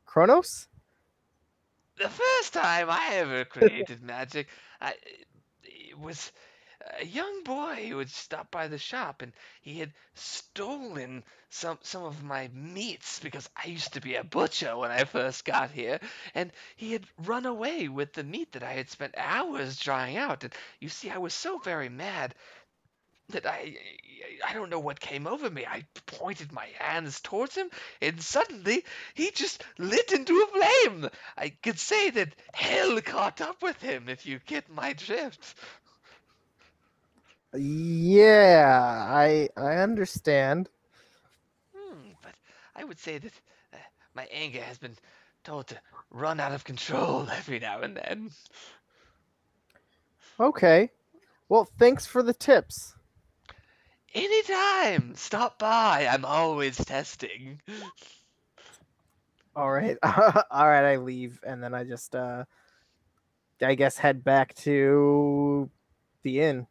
Kronos? The first time I ever created magic, it was a young boy who had stopped by the shop, and he had stolen some of my meats because I used to be a butcher when I first got here, and he had run away with the meat that I had spent hours drying out. And you see, I was so very mad that I don't know what came over me. I pointed my hands towards him, and suddenly he just lit into a flame. I could say that hell caught up with him, if you get my drift. Yeah, I understand. But I would say that uh, my anger has been told to run out of control every now and then. Okay. Well, thanks for the tips. Anytime, stop by. I'm always testing. All right. All right, I leave and then I just I guess head back to the inn.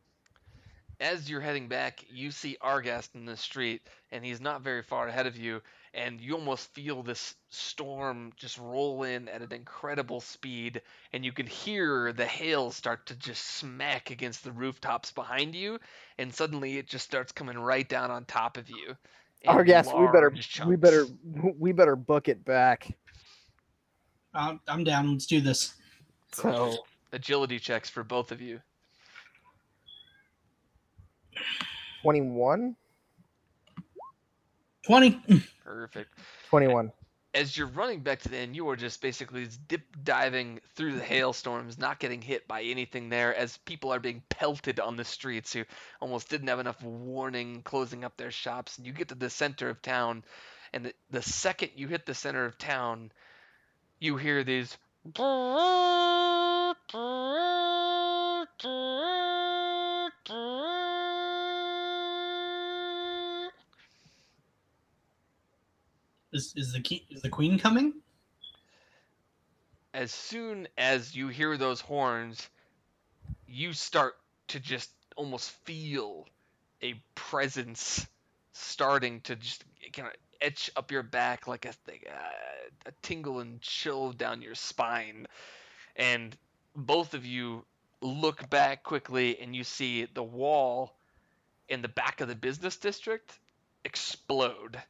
As you're heading back, you see Argast in the street, and he's not very far ahead of you, and you almost feel this storm just roll in at an incredible speed, and you can hear the hail start to just smack against the rooftops behind you, and suddenly it just starts coming right down on top of you in Yes, large chunks. we better book it back. I'm down. Let's do this. Perfect. So Agility checks for both of you. 21? 20. Perfect. 21. As you're running back to the inn, you are just basically dip diving through the hailstorms, not getting hit by anything there, as people are being pelted on the streets who almost didn't have enough warning closing up their shops. And you get to the center of town, and the second you hit the center of town, you hear these. Is the queen coming? As soon as you hear those horns, you start to just almost feel a presence starting to just kind of etch up your back like a tingle and chill down your spine. And both of you look back quickly and you see the wall in the back of the business district explode.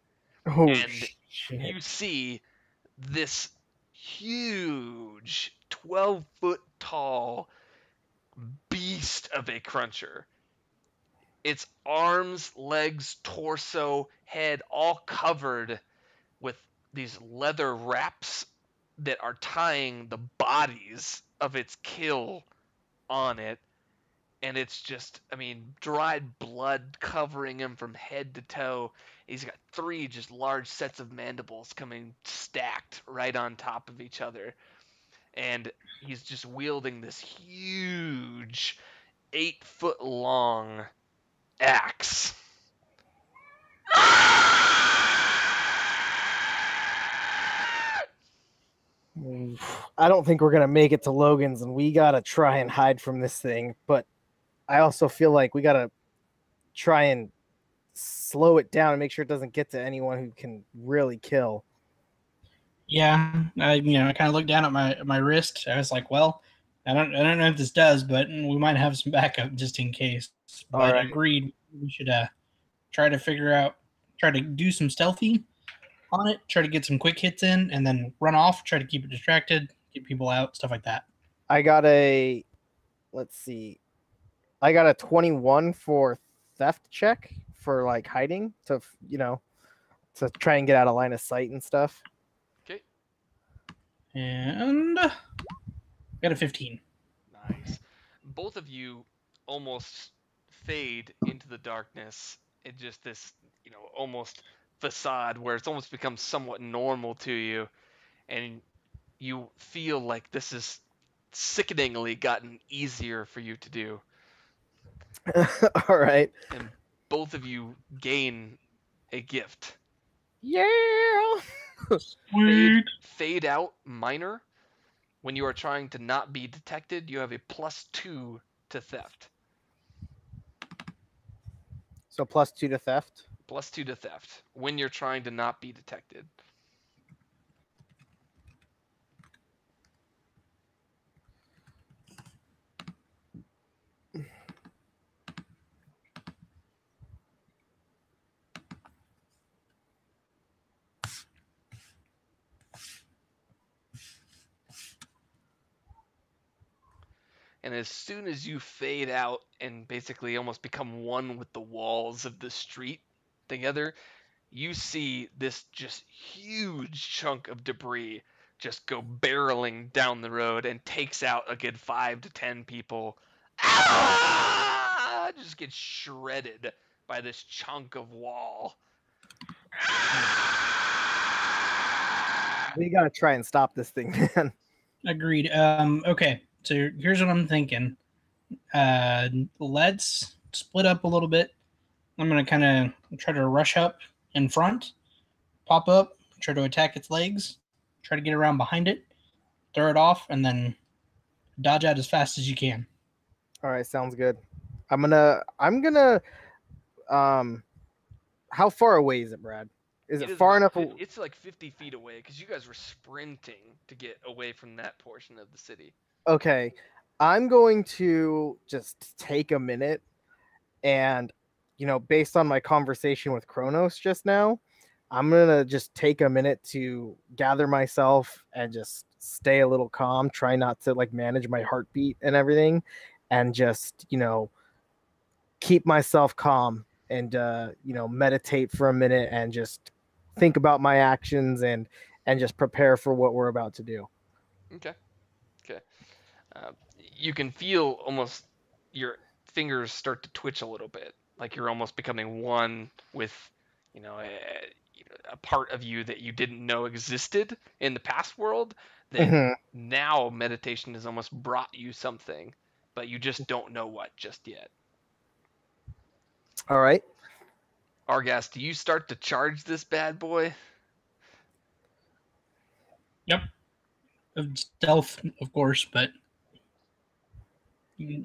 Oh And shit. you see this huge 12-foot tall beast of a cruncher. Its arms, legs, torso, head all covered with these leather wraps that are tying the bodies of its kill on it. And it's just, I mean, dried blood covering him from head to toe. He's got three just large sets of mandibles coming stacked right on top of each other. And he's just wielding this huge 8 foot long axe. I don't think we're gonna make it to Logan's, and we gotta try and hide from this thing. But I also feel like we gotta try and slow it down and make sure it doesn't get to anyone who can really kill. Yeah, I kind of looked down at my wrist. I was like, well, I don't know if this does, but we might have some backup just in case. All But right. agreed, we should try to do some stealthy on it, try to get some quick hits in, and then run off. Try to keep it distracted, get people out, stuff like that. I got a let's see. I got a 21 for theft check for like hiding to to try and get out of line of sight and stuff. Okay, And got a 15. nice. Both of you almost fade into the darkness in just this, almost facade where it's almost become somewhat normal to you, and you feel like this is sickeningly gotten easier for you to do. All right. And both of you gain a gift. Yeah. Fade Sweet. fade out minor. When you are trying to not be detected, you have a +2 to theft. So +2 to theft. +2 to theft when you're trying to not be detected. and as soon as you fade out and basically almost become one with the walls of the street together, you see this just huge chunk of debris just go barreling down the road and takes out a good 5 to 10 people. Ah! Just gets shredded by this chunk of wall. We gotta try and stop this thing, man. Agreed. Okay, so here's what I'm thinking. Let's split up a little bit. I'm gonna kind of try to rush up in front, pop up, try to attack its legs, try to get around behind it, throw it off, and then dodge out as fast as you can. All right, sounds good. I'm gonna how far away is it, Brad? Is it far enough? It's like 50 feet away because you guys were sprinting to get away from that portion of the city. Okay, I'm going to just take a minute and, based on my conversation with Kronos just now, I'm going to just take a minute to gather myself and just stay a little calm, try not to like manage my heartbeat and everything, and just, keep myself calm and, meditate for a minute and just think about my actions and just prepare for what we're about to do. Okay. You can feel almost your fingers start to twitch a little bit, like you're almost becoming one with, a part of you that you didn't know existed in the past world. That now meditation has almost brought you something, but you just don't know what just yet. All right. Argas, do you start to charge this bad boy? Yep. Stealth, of course, but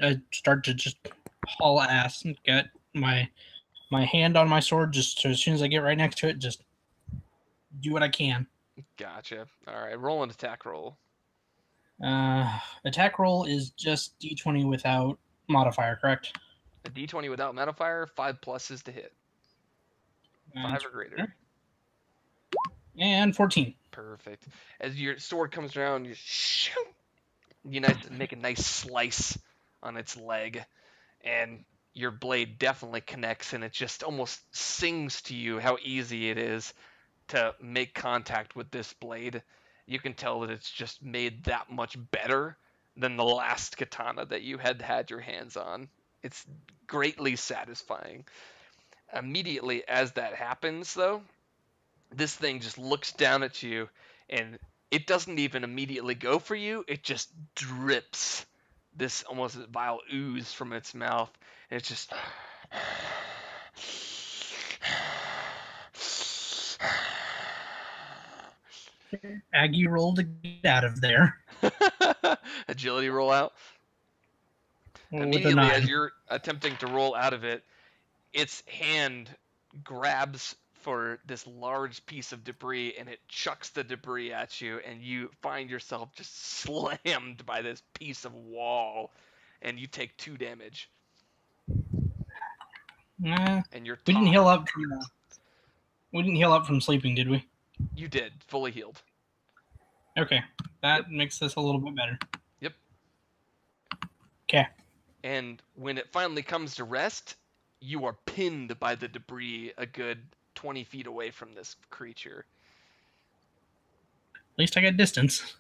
I start to just haul ass and get my hand on my sword. Just so as soon as I get right next to it, just do what I can. Gotcha. All right, roll an attack roll. Attack roll is just D20 without modifier, correct? A D20 without modifier, 5 pluses to hit. 5 or greater. And 14. Perfect. As your sword comes around, you make a nice slice on its leg, and your blade definitely connects, and it just almost sings to you how easy it is to make contact with this blade. You can tell that it's just made that much better than the last katana that you had your hands on. It's greatly satisfying. Immediately as that happens, though, this thing just looks down at you, and it doesn't even immediately go for you. It just drips this almost vile ooze from its mouth, and it's just Aggie roll to get out of there. agility roll out. Immediately as you're attempting to roll out of it, its hand grabs for this large piece of debris, and it chucks the debris at you, and you find yourself just slammed by this piece of wall, and you take 2 damage. And you're we didn't heal up from sleeping, did we? You did, fully healed. Okay, that makes this a little bit better. Yep. Okay. And when it finally comes to rest, you are pinned by the debris a good 20 feet away from this creature. At least I got distance.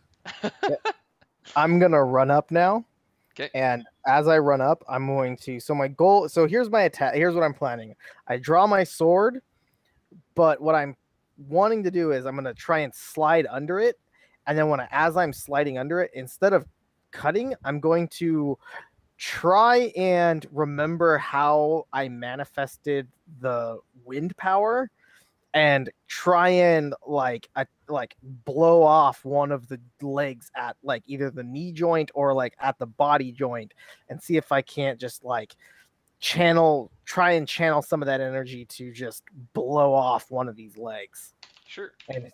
I'm going to run up now. Okay. And as I run up, I'm going to... So my goal... So here's my attack. Here's what I'm planning. I draw my sword, but what I'm wanting to do is I'm going to try and slide under it. And then as I'm sliding under it, instead of cutting, I'm going to try and remember how I manifested the wind power and try and like blow off one of the legs at like either the knee joint or like at the body joint, and see if I can't just like try and channel some of that energy to just blow off one of these legs. Sure. And